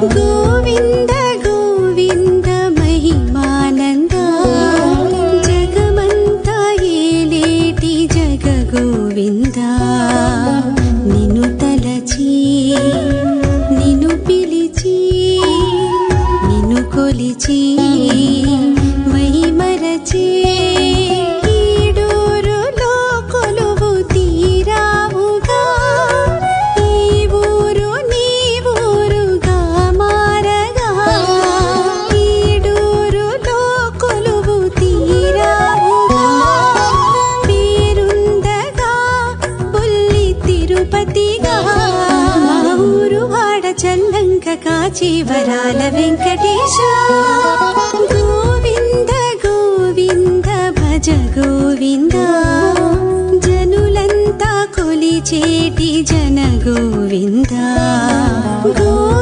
గోవింద గోవింద మహిమానంద జగమంతా ఏలేటి జగ గోవింద నిన్ను తలచి నిన్ను పిలిచి నిన్ను కొలిచి మహిమరచి ఈడూరులో కొలువు తీరావుగా ఈ ఊరు నీ ఊరుగా మారగా ఈడూరులో కొలువు తీరావుగా పేరుందగా పుల్లి తిరుపతిగా మా ఊరు వాడ చల్లంక కాచి వరాల వెంకటేశ గోవింద గోవింద భజ గోవింద జనులంతా కొలిచేటి జన గోవింద